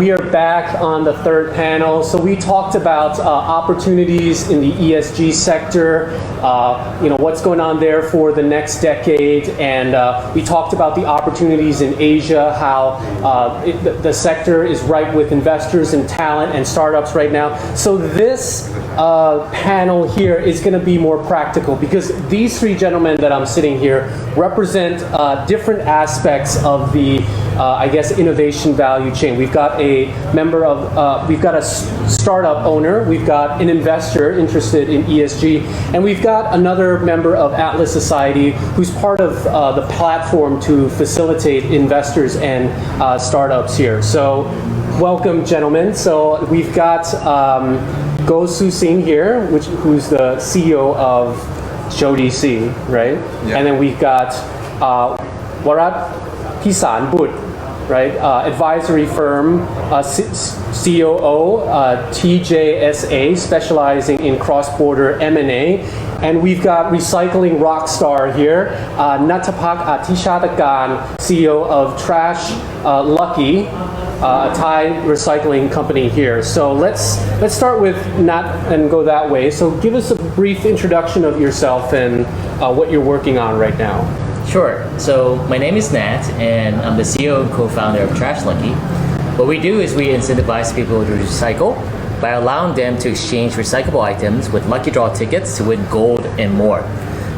we are back on the third panel. So we talked about opportunities in the ESG sector, what's going on there for the next decade, and we talked about the opportunities in Asia, how the sector is ripe with investors and talent and startups right now. So this panel here is going to be more practical, because these three gentlemen that I'm sitting here represent different aspects of the innovation value chain. We've got a we've got a startup owner, we've got an investor interested in ESG, and we've got another member of Atlas Society who's part of the platform to facilitate investors and startups here. So welcome, gentlemen. So we've got Go Su Sing here, who's the CEO of TJSA, right? Yeah. And then we've got Varat Bisalbutr, right? Advisory firm, COO, TJSA, specializing in cross-border M&A. And we've got recycling rock star here, Nattapak Atichartakarn, CEO of Trash Lucky, a Thai recycling company here. So let's start with Nat and go that way. So give us a brief introduction of yourself and what you're working on right now. Sure. So my name is Nat, and I'm the CEO and co-founder of Trash Lucky. What we do is we incentivize people to recycle by allowing them to exchange recyclable items with lucky draw tickets to win gold and more.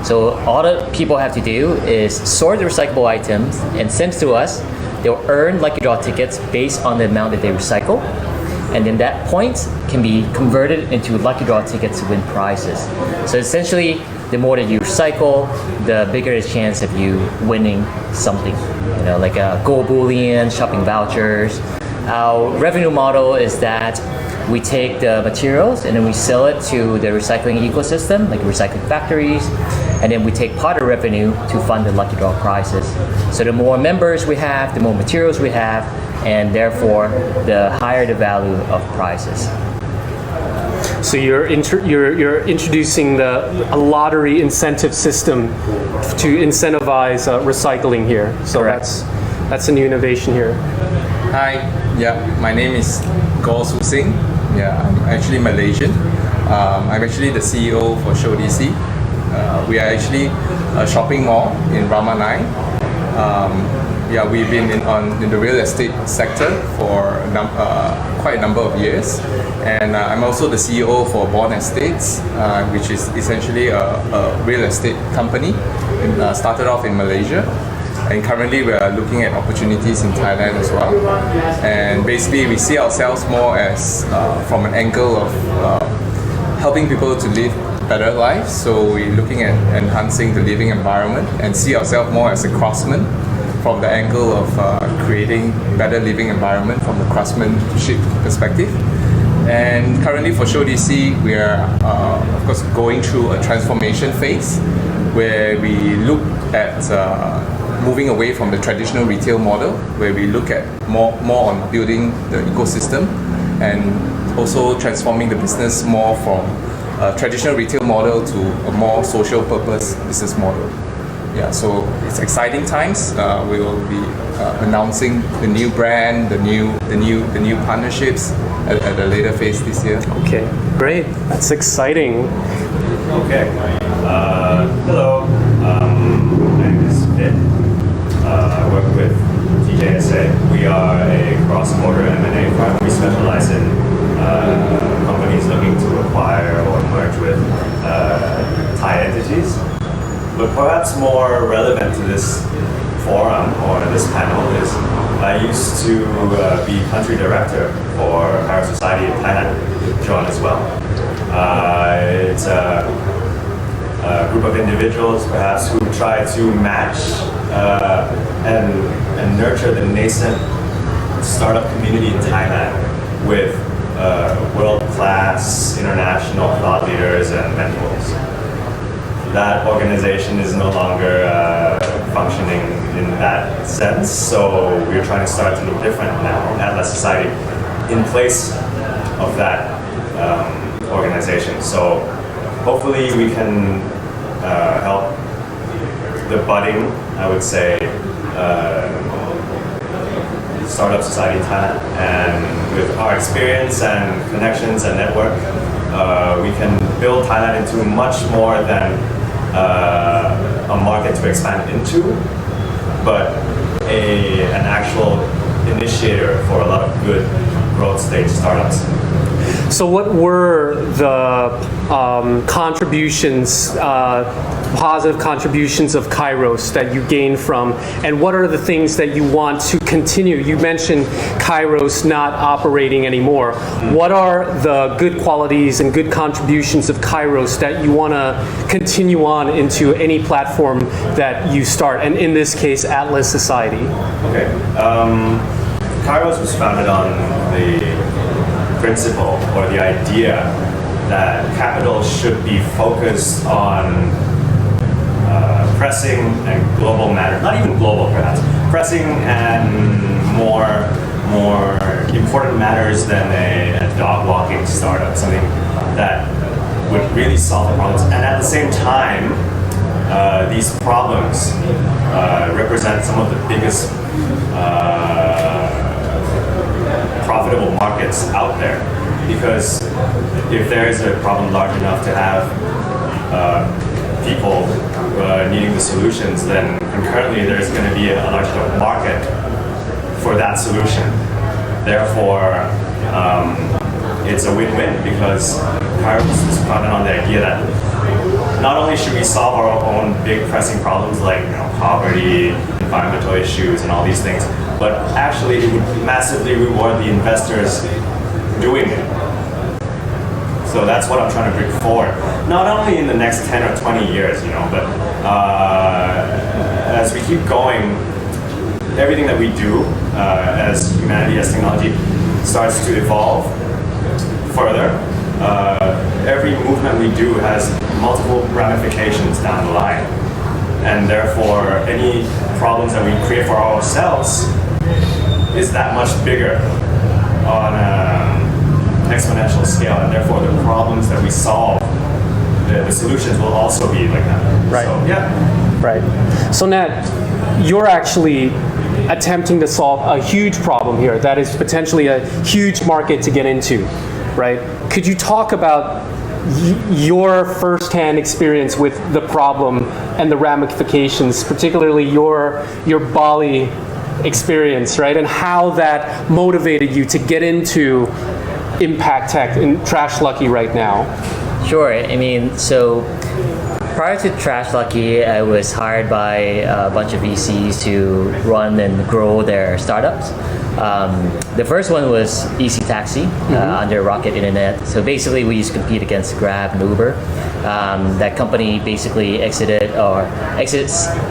So all that people have to do is sort the recyclable items and send to us. They'll earn lucky draw tickets based on the amount that they recycle, and then that point can be converted into lucky draw tickets to win prizes. So essentially, the more that you recycle, the bigger the chance of you winning something, like gold bullion, shopping vouchers. Our revenue model is that we take the materials and then we sell it to the recycling ecosystem, like recycling factories, and then we take part of revenue to fund the lucky draw prizes. So the more members we have, the more materials we have, and therefore the higher the value of prizes. So you're introducing a lottery incentive system to incentivize recycling here. So correct. That's a new innovation here. Hi, my name is Go Su Sing. I'm actually Malaysian. I'm actually the CEO for TJSA. We are actually a shopping mall in Rama 9. We've been in the real estate sector for quite a number of years, and I'm also the CEO for Bond Estates, which is essentially a real estate company. Started off in Malaysia, and currently we are looking at opportunities in Thailand as well. And basically we see ourselves more as from an angle of helping people to live better lives. So we're looking at enhancing the living environment and see ourselves more as a craftsman, from the angle of creating better living environment from the craftsmanship perspective. And currently for TJSA, we are of course going through a transformation phase where we look at moving away from the traditional retail model, where we look at more on building the ecosystem and also transforming the business more from a traditional retail model to a more social purpose business model. So it's exciting times. We will be announcing the new brand, the new partnerships at a later phase this year. Okay, great. That's exciting. Okay. Hello. My name is Vin. I work with TJSA. We are a cross-border M&A firm. We specialize in companies looking to acquire or merge with Thai entities. But perhaps more relevant to this forum or this panel is I used to be country director for Kairos Society in Thailand, John as well. It's a group of individuals perhaps who try to match and nurture the nascent startup community in Thailand with world-class international thought leaders and mentors. That organization is no longer functioning in that sense, so we're trying to start something different now, Atlas Society, in place of that organization. So hopefully we can help the budding, I would say, Startup Society Thailand, and with our experience and connections and network, we can build Thailand into much more than a market to expand into, but an actual initiator for a lot of good growth stage startups. So what were the contributions, positive contributions of Kairos that you gained from, and what are the things that you want to continue? You mentioned Kairos not operating anymore. What are the good qualities and good contributions of Kairos that you want to continue on into any platform that you start, and in this case, Atlas Society? Okay. Kairos was founded on the principle or the idea that capital should be focused on pressing and global matters, not even global perhaps, pressing and more important matters than a dog walking startup, something that would really solve the problems. And at the same time, these problems represent some of the biggest profitable markets out there, because if there is a problem large enough to have people needing the solutions, then concurrently there's going to be a large enough market for that solution. Therefore, it's a win-win, because Kairos is founded on the idea that not only should we solve our own big pressing problems like poverty, environmental issues, and all these things, but actually it would massively reward the investors doing it. So that's what I'm trying to bring forward. Not only in the next 10 or 20 years, but as we keep going, everything that we do as humanity, as technology starts to evolve further, every movement we do has multiple ramifications down the line. And therefore, any problems that we create for ourselves is that much bigger on an exponential scale, and therefore the problems that we solve, the solutions will also be like that. Right. So, yeah. Right. So Nat, you're actually attempting to solve a huge problem here that is potentially a huge market to get into, right? Could you talk about your firsthand experience with the problem and the ramifications, particularly your Bali experience, right? And how that motivated you to get into impact tech in Trash Lucky right now? Sure. I mean, so prior to Trash Lucky, I was hired by a bunch of VCs to run and grow their startups. The first one was Easy Taxi under Rocket Internet. So basically, we used to compete against Grab and Uber. That company basically exited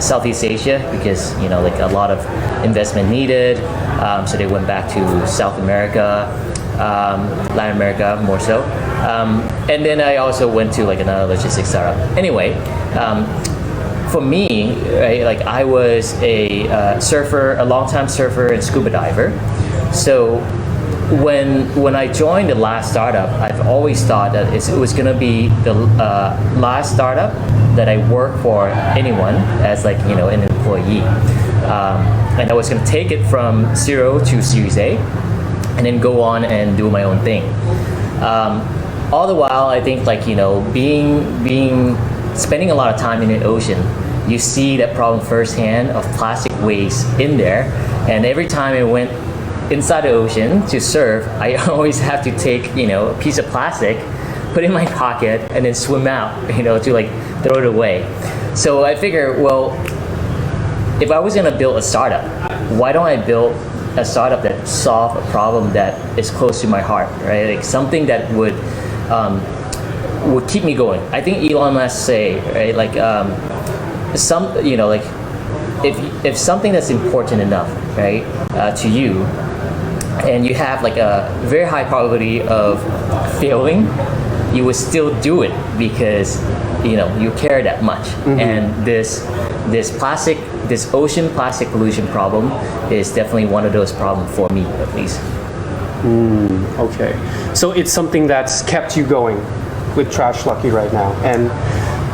Southeast Asia because like a lot of investment needed. So they went back to South America, Latin America more so. And then I also went to like another logistics startup. Anyway, for me, right, like I was a surfer, a long-time surfer and scuba diver. So when I joined the last startup, I've always thought that it was going to be the last startup that I work for anyone as like an employee, and I was going to take it from 0 to Series A, and then go on and do my own thing. All the while, I think like spending a lot of time in the ocean, you see that problem firsthand of plastic waste in there, and every time I went inside the ocean to surf, I always have to take a piece of plastic, put it in my pocket, and then swim out to like throw it away. So I figure, well, if I was gonna build a startup, why don't I build a startup that solve a problem that is close to my heart, right? Like something that would keep me going. I think Elon Musk say, right, like like if something that's important enough, right, to you, and you have like a very high probability of failing, you would still do it because you care that much. And this ocean plastic pollution problem is definitely one of those problems for me, at least. Okay, so it's something that's kept you going with Trash Lucky right now. And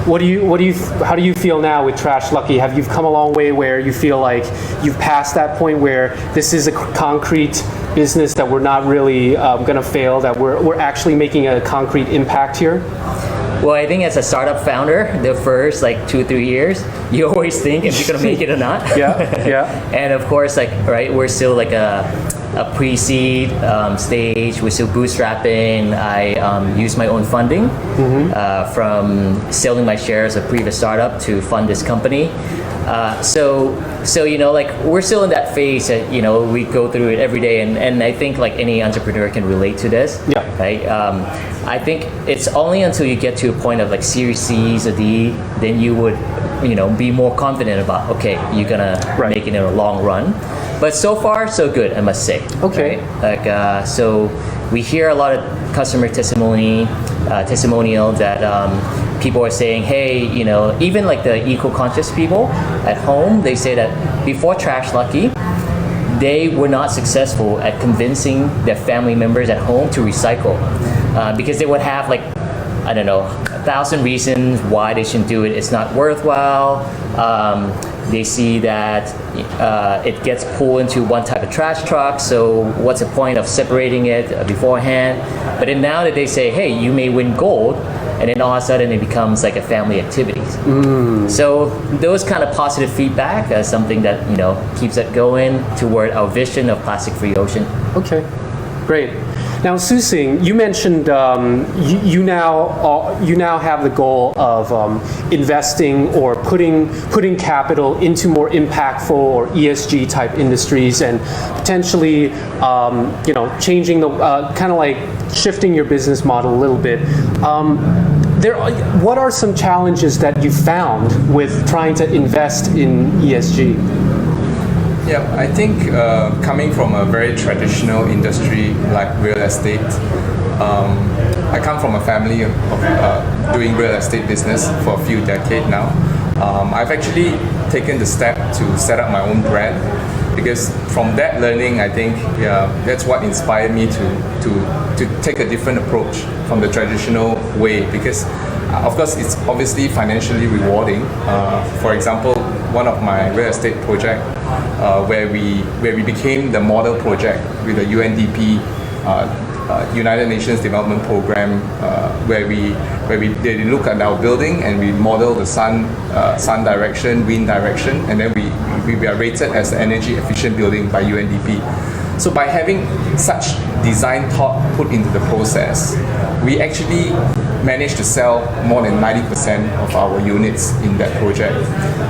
how do you feel now with Trash Lucky? Have you come a long way where you feel like you've passed that point where this is a concrete business that we're not really going to fail, that we're actually making a concrete impact here? Well, I think as a startup founder, the first like 2-3 years, you always think if you're gonna make it or not. Yeah. And of course, like, right, we're still like a pre-seed stage. We're still bootstrapping. I use my own funding from selling my shares of previous startup to fund this company. So you know, like, we're still in that phase that, you know, we go through it every day, and I think like any entrepreneur can relate to this. Yeah. Right. I think it's only until you get to a point of like Series C or D, then you would, you know, be more confident about, okay, you're gonna make it in a long run. But so far, so good, I must say. Okay. Right? Like, so we hear a lot of customer testimonial that people are saying, hey, you know, even like the eco-conscious people at home, they say that before Trash Lucky, they were not successful at convincing their family members at home to recycle, because they would have like, I don't know, 1,000 reasons why they shouldn't do it. It's not worthwhile. They see that it gets pulled into one type of trash truck, so what's the point of separating it beforehand? But then now that they say, hey, you may win gold, and then all of a sudden it becomes like a family activity. So those kind of positive feedback is something that, you know, keeps it going toward our vision of plastic-free ocean. Okay, great. Now, Su-Sing, you mentioned you now have the goal of investing or putting capital into more impactful or ESG type industries, and potentially you know, changing the kind of like shifting your business model a little bit. What are some challenges that you found with trying to invest in ESG? Yeah, I think coming from a very traditional industry like real estate, I come from a family of doing real estate business for a few decades now. I've actually taken the step to set up my own brand, because from that learning, I think that's what inspired me to take a different approach from the traditional way, because of course it's obviously financially rewarding. For example, one of my real estate project where we became the model project with the UNDP United Nations Development Program, where they look at our building and we model the sun direction, wind direction, and then we are rated as an energy efficient building by UNDP. So by having such design thought put into the process, we actually managed to sell more than 90% of our units in that project.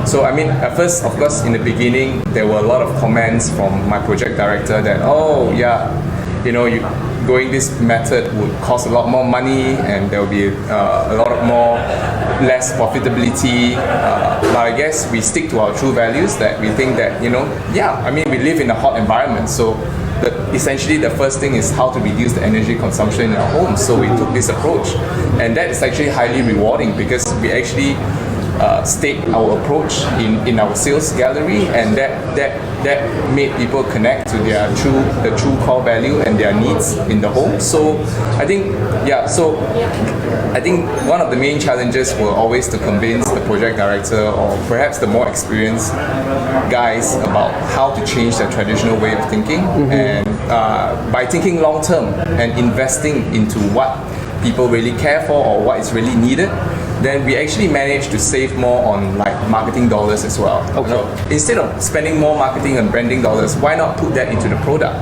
So I mean, at first, of course, in the beginning, there were a lot of comments from my project director that, oh yeah, you know, going this method would cost a lot more money, and there will be a lot of less profitability. But I guess we stick to our true values, that we think that, you know, yeah, I mean, we live in a hot environment, so essentially the first thing is how to reduce the energy consumption in our homes. So we took this approach, and that is actually highly rewarding, because we actually state our approach in our sales gallery, and that made people connect to the true core value and their needs in the home. So I think one of the main challenges were always to convince the project director, or perhaps the more experienced guys, about how to change their traditional way of thinking, and by thinking long term and investing into what people really care for or what is really needed, then we actually managed to save more on like marketing dollars as well. Okay. You know, instead of spending more marketing and branding dollars, why not put that into the product?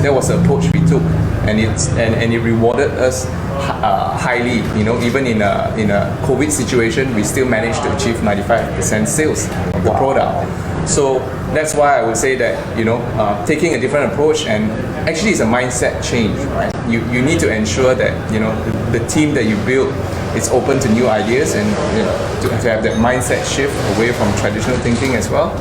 That was the approach we took, and it rewarded us highly. You know, even in a COVID situation, we still managed to achieve 95% sales of the product. So that's why I would say that, you know, taking a different approach, and actually it's a mindset change, right? You need to ensure that, you know, the team that you build is open to new ideas, and, you know, to have that mindset shift away from traditional thinking as well.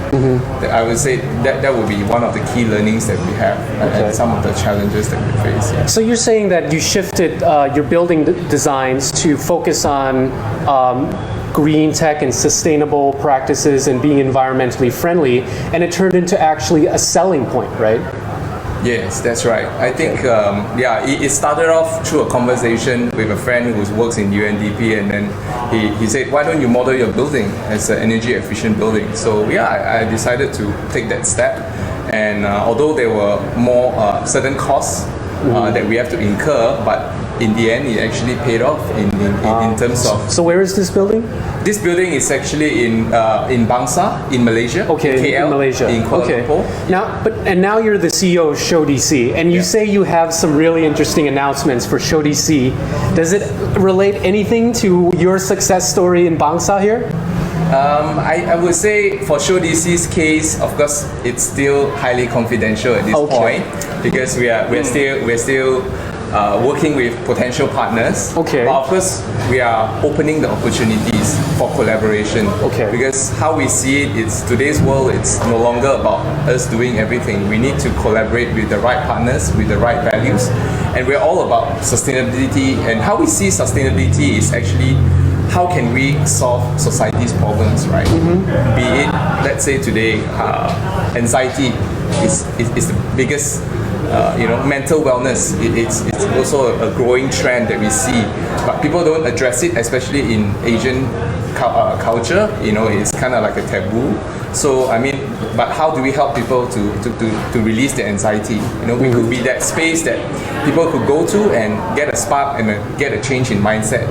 I would say that would be one of the key learnings that we have, and some of the challenges that we face. Yeah. So you're saying that you shifted your building designs to focus on green tech and sustainable practices and being environmentally friendly, and it turned into actually a selling point, right? Yes, that's right. I think, it started off through a conversation with a friend who works in UNDP, and then he said, why don't you model your building as an energy efficient building? So I decided to take that step. And although there were more certain costs that we have to incur, but in the end, it actually paid off in terms of... So where is this building? This building is actually in Bangsa, in Malaysia. Okay, KL, in Malaysia. in Kuala Lumpur. Now you're the CEO of Show DC, and you say you have some really interesting announcements for Show DC. Does it relate anything to your success story in Bangsa here? I would say for Show DC's case, of course, it's still highly confidential at this point, because we're still working with potential partners. Okay. But of course, we are opening the opportunities for collaboration. Okay. Because how we see it, it's today's world, it's no longer about us doing everything. We need to collaborate with the right partners, with the right values. And we're all about sustainability. And how we see sustainability is actually how can we solve society's problems, right? Be it, let's say today, anxiety is the biggest, mental wellness. It's also a growing trend that we see, but people don't address it, especially in Asian culture. It's kind of like a taboo. So but how do we help people to release their anxiety? We could be that space that people could go to and get a spark and get a change in mindset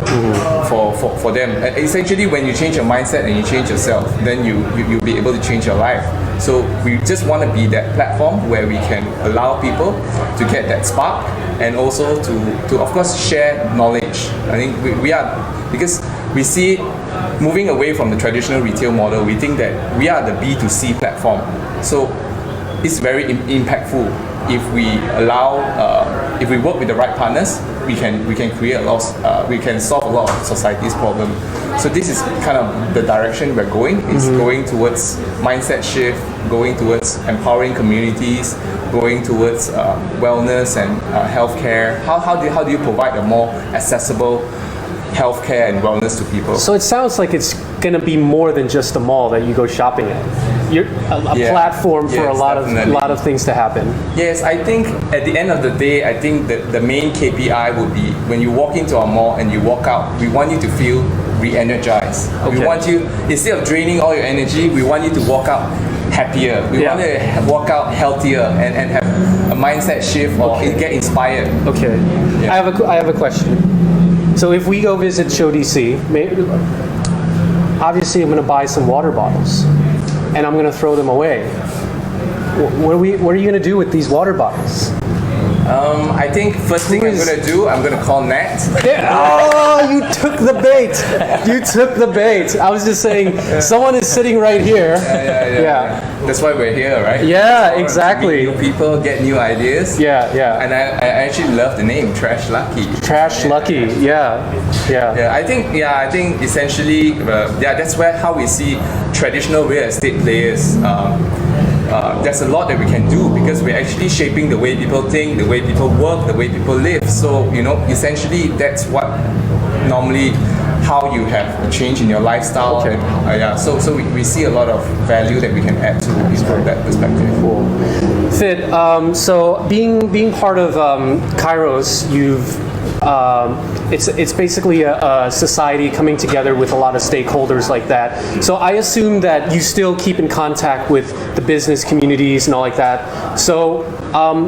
for them. And essentially, when you change your mindset and you change yourself, then you'll be able to change your life. So we just want to be that platform where we can allow people to get that spark, and also to of course share knowledge. I think we are, because we see moving away from the traditional retail model, we think that we are the B2C platform. So it's very impactful if we allow, if we work with the right partners, we can create a lot, we can solve a lot of society's problem. So this is kind of the direction we're going. It's going towards mindset shift, going towards empowering communities, going towards wellness and healthcare. How do you provide a more accessible healthcare and wellness to people? So it sounds like it's going to be more than just a mall that you go shopping at. You're a platform for a lot of things to happen. Yes, I think at the end of the day, I think that the main KPI would be when you walk into our mall and you walk out, we want you to feel re-energized. We want you, instead of draining all your energy, we want you to walk out happier. We want you to walk out healthier and have a mindset shift or get inspired. Okay. Yeah. I have a question. So if we go visit Show DC, obviously I'm going to buy some water bottles, and I'm going to throw them away. What are you going to do with these water bottles? I think first thing I'm going to do, I'm going to call Nat. Oh, you took the bait. You took the bait. I was just saying, someone is sitting right here. Yeah. That's why we're here, right? Yeah, exactly. Meet new people, get new ideas. Yeah. And I actually love the name, Trash Lucky. Trash Lucky, yeah. I think essentially, that's how we see traditional real estate players. There's a lot that we can do, because we're actually shaping the way people think, the way people work, the way people live. So, essentially that's what normally how you have a change in your lifestyle. Okay. And, so we see a lot of value that we can add to from that perspective. Cool. Fit, so being part of Kairos, you've it's basically a society coming together with a lot of stakeholders like that. So I assume that you still keep in contact with the business communities and all like that. So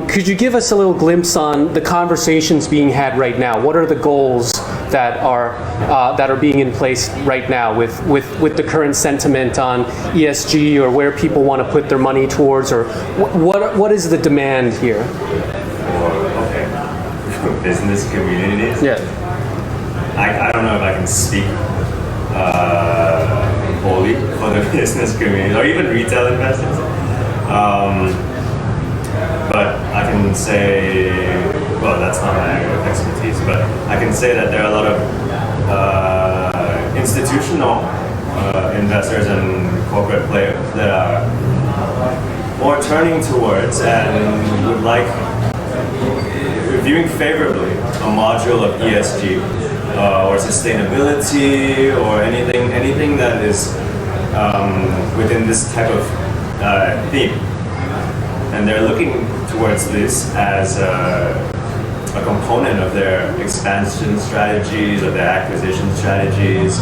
could you give us a little glimpse on the conversations being had right now? What are the goals that are being in place right now with the current sentiment on ESG, or where people want to put their money towards, or what is the demand here? Business communities. Yeah. I don't know if I can speak wholly for the business community or even retail investors. But I can say, well, that's not my area of expertise, but I can say that there are a lot of institutional investors and corporate players that are more turning towards and would like, viewing favorably a module of ESG or sustainability or anything that is within this type of theme. and they're looking towards this as a component of their expansion strategies, of their acquisition strategies,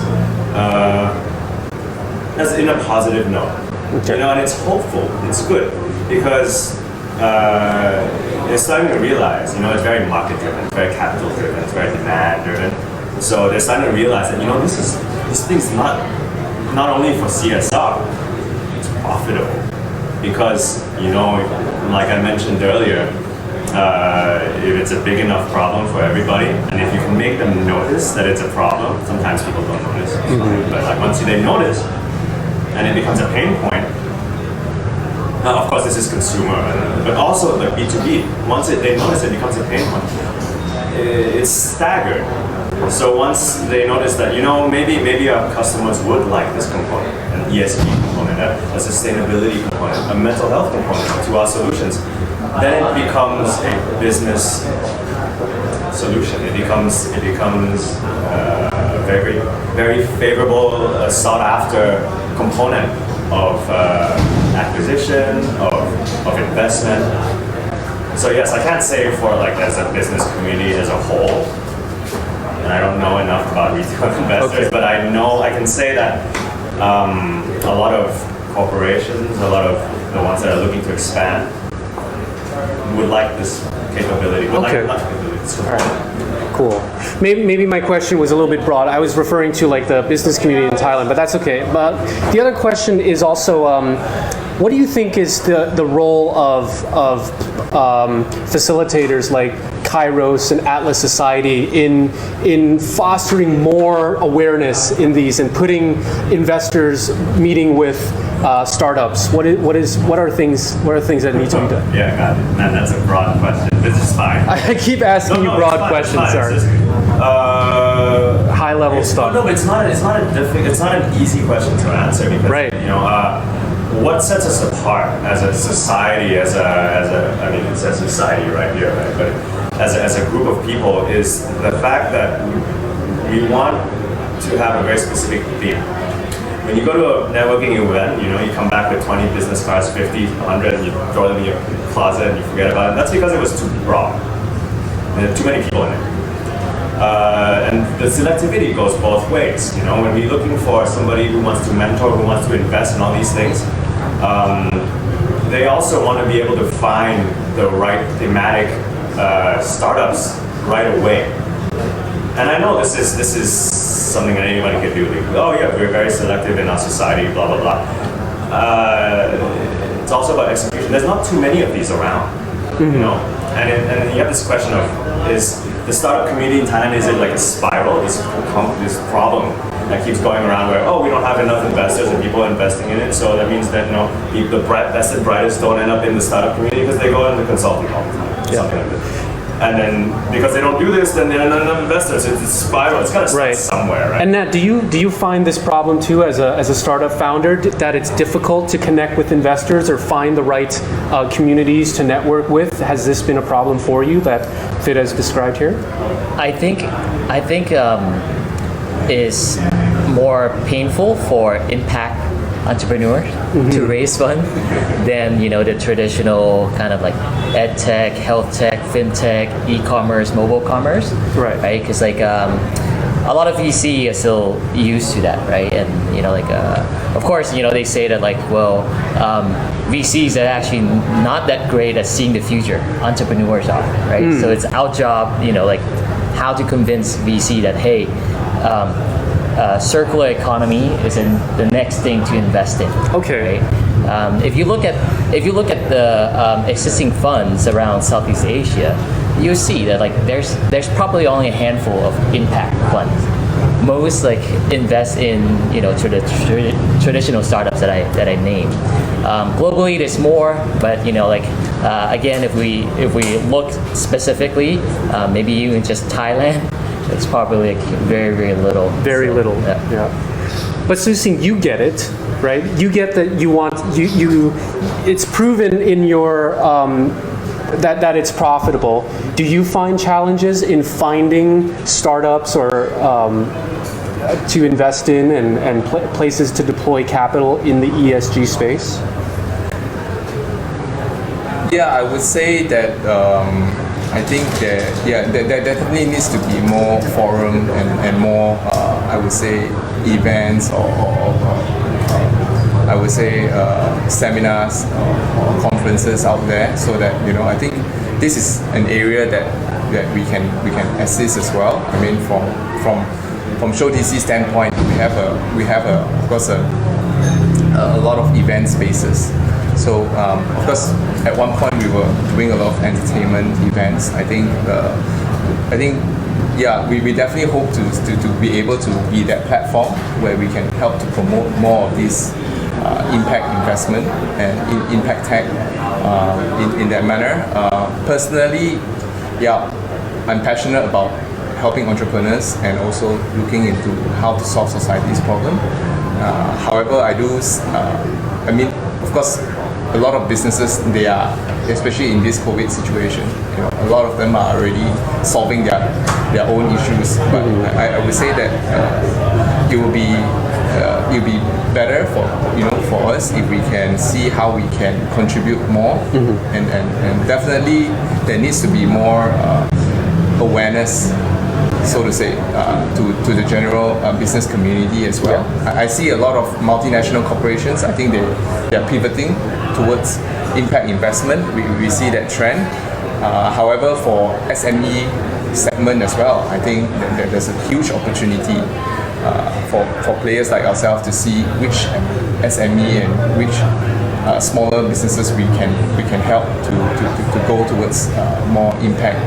as in a positive note. Okay. You know, and it's hopeful. It's good because they're starting to realize, you know, it's very market driven, it's very capital driven, it's very demand driven. So they're starting to realize that, you know, this thing's not only for CSR, it's profitable because, you know, like I mentioned earlier, if it's a big enough problem for everybody, and if you can make them notice that it's a problem, sometimes people don't notice, but like once they notice, and it becomes a pain point. Now, of course, this is consumer, but also like B2B. Once they notice it becomes a pain point, it's staggered. So once they notice that, you know, maybe our customers would like this component, an ESG component, a sustainability component, a mental health component to our solutions, then it becomes a business solution. It becomes a very, very favorable, sought after component of acquisition, of investment. So yes, I can't say for like as a business community as a whole, and I don't know enough about retail investors, but I can say that a lot of corporations, a lot of the ones that are looking to expand, would like this capability. Would Okay. like this All right. Cool. Maybe my question was a little bit broad. I was referring to like the business community in Thailand, but that's okay. But the other question is also, what do you think is the role of facilitators like Kairos and Atlas Society in fostering more awareness in these and putting investors meeting with startups? What are things that need to be done? Yeah, got it. Man, that's a broad question. This is fine. I keep asking you broad questions, sorry. High level stuff. No, but it's not an easy question to answer because Right. you know what sets us apart as a society, I mean it says society right here, right? But as a group of people is the fact that we want to have a very specific theme. When you go to a networking event, you know, you come back with 20 business cards, 50, 100, and you throw them in your closet and you forget about it. That's because it was too broad. There are too many people in it. And the selectivity goes both ways. You know, when we're looking for somebody who wants to mentor, who wants to invest in all these things, they also want to be able to find the right thematic startups right away. And I know this is something that anybody can do. Like, oh yeah, we're very selective in our society, blah blah blah. It's also about execution. There's not too many of these around, you know. And you have this question of, is the startup community in Thailand, is it like a spiral, this problem that keeps going around where, oh, we don't have enough investors and people are investing in it, so that means that, you know, the best and brightest don't end up in the startup community because they go into consulting all the time, something like that. And then because they don't do this, then there are not enough investors. It's a spiral. It's got to start somewhere, right? And Nat, do you find this problem too as a startup founder, that it's difficult to connect with investors or find the right communities to network with? Has this been a problem for you that Fit has described here? I think is more painful for impact entrepreneurs to raise fund than, you know, the traditional kind of like ed tech, health tech, fintech, e-commerce, mobile commerce, right? Because like a lot of VC are still used to that, right? And you know, like of course, you know, they say that like, well, VCs are actually not that great at seeing the future. Entrepreneurs are, right? So it's our job, you know, like how to convince VC that, hey, circular economy is the next thing to invest in. Okay. Right? If you look at the existing funds around Southeast Asia, you'll see that like there's probably only a handful of impact funds. Most like invest in, you know, traditional startups that I named. Globally, there's more, but you know, like again, if we look specifically, maybe even just Thailand. It's probably like very, very little. Very little. Yeah. But Su-Sing, you get it, right? You get that you want you. It's proven in your that it's profitable. Do you find challenges in finding startups or to invest in and places to deploy capital in the ESG space? Yeah, I would say that I think there definitely needs to be more forum and more, I would say, events or I would say seminars or conferences out there, so that I think this is an area that we can assist as well. I mean, from Show DC standpoint, we have of course a lot of event spaces. So of course, at one point we were doing a lot of entertainment events. I think we definitely hope to be able to be that platform where we can help to promote more of this impact investment and impact tech in that manner. Personally, I'm passionate about helping entrepreneurs and also looking into how to solve society's problem. However, I mean, of course, a lot of businesses, they are, especially in this COVID situation, a lot of them are already solving their own issues. But I would say that it will be better for us if we can see how we can contribute more, and definitely there needs to be more awareness, so to say, to the general business community as well. I see a lot of multinational corporations. I think they're pivoting towards impact investment. We see that trend. However, for SME segment as well, I think that there's a huge opportunity for players like ourselves to see which SME and which smaller businesses we can help to go towards more impact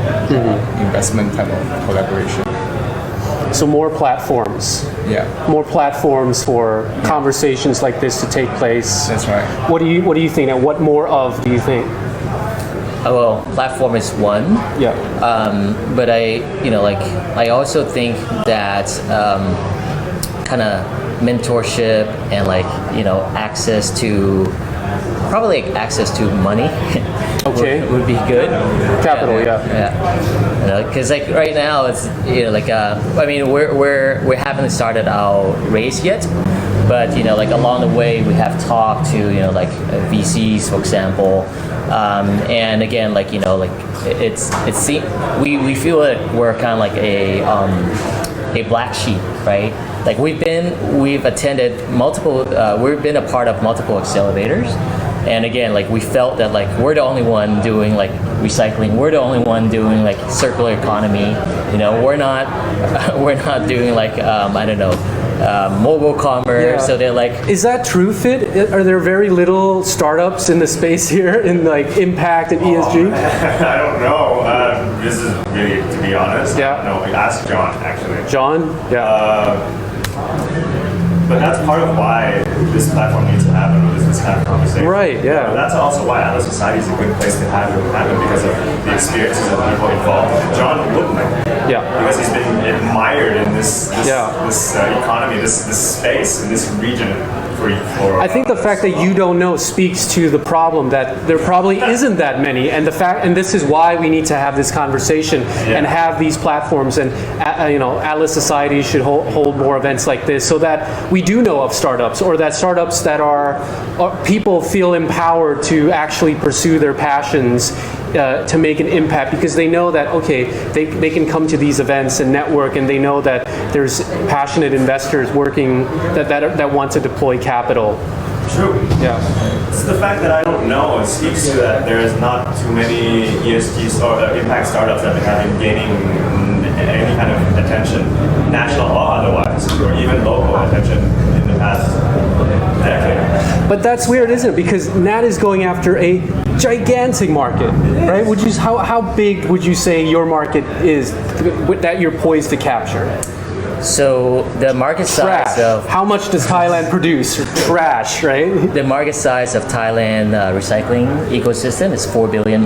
investment type of collaboration. So more platforms. Yeah. More platforms for conversations like this to take place. That's right. What do you think? And what more of do you think? Well, platform is one. Yeah. But I also think that kind of mentorship and access to money Okay. would be good. Capital, Because right now it's I mean we haven't started our race yet, but along the way we have talked to VCs, for example, and again we feel like we're kind of like a black sheep, right? Like we've attended multiple, we've been a part of multiple accelerators, and again, we felt that we're the only one doing recycling, we're the only one doing circular economy. We're not doing I don't know, mobile commerce. Yeah. So they're Is that true, Fit? Are there very little startups in the space here in impact and ESG? I don't know. This is really, to be honest. Yeah. No, ask John actually. John? Yeah. But that's part of why this platform needs to happen, or this kind of conversation. Right, yeah. But that's also why Atlas Society is a good place to have it happen, because of the experiences of the people involved. John Woodman. Yeah. Because he's been admired in this economy, this space, in this region for I think the fact that you don't know speaks to the problem that there probably isn't that many, and this is why we need to have this conversation and have these platforms, and Atlas Society should hold more events like this, so that we do know of startups, or that startups that are people feel empowered to actually pursue their passions to make an impact, because they know that they can come to these events and network, and they know that there's passionate investors working that want to deploy capital. True. Yeah. It's the fact that I don't know. It speaks to that there is not too many ESG or impact startups that have been gaining any kind of attention, national or otherwise, or even local attention in the past decade. But that's weird, isn't it? Because Nat is going after a gigantic market, right? How big would you say your market is that you're poised to capture? So the market size of how much does Thailand produce? Trash, right? the market size of Thailand recycling ecosystem is $4 billion.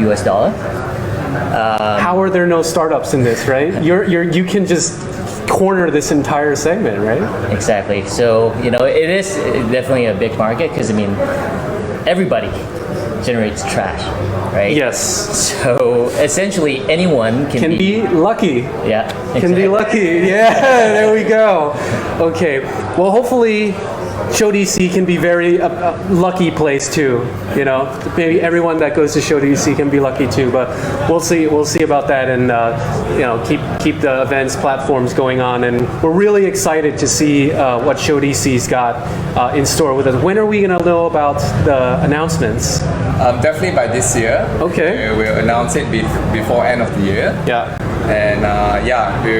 How are there no startups in this, right? You can just corner this entire segment, right? Exactly. So it is definitely a big market, because everybody generates trash, right? Yes. So essentially anyone can be lucky. Yeah. Can be lucky. Yeah, there we go. Okay. Well, hopefully Show DC can be very lucky place too. You know, maybe everyone that goes to Show DC can be lucky too. But we'll see. We'll see about that, and you know, keep the events platforms going on. And we're really excited to see what Show DC's got in store with us. When are we going to know about the announcements? Definitely by this year. Okay. We'll announce it before end of the year. Yeah. And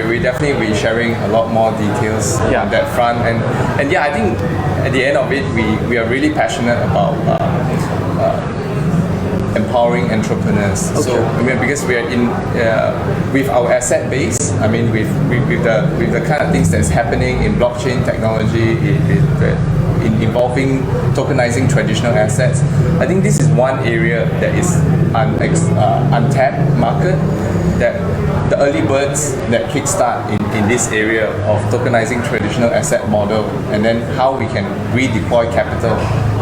we definitely be sharing a lot more details on that front. And yeah, I think at the end of it, we are really passionate about empowering entrepreneurs. So I mean, because we are in with our asset base, I mean, with the kind of things that's happening in blockchain technology, in involving tokenizing traditional assets, I think this is one area that is untapped market, that the early birds that kickstart in this area of tokenizing traditional asset model, and then how we can redeploy capital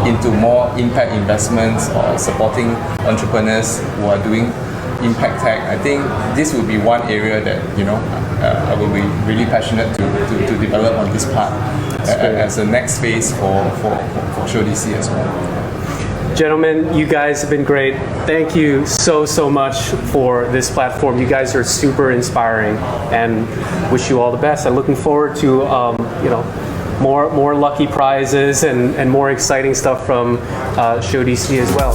into more impact investments or supporting entrepreneurs who are doing impact tech. I think this will be one area that, you know, I will be really passionate to develop on this part as the next phase for Show DC as well. Gentlemen, you guys have been great. Thank you so much for this platform. You guys are super inspiring, and wish you all the best. I'm looking forward to you know, more lucky prizes and more exciting stuff from Show DC as well.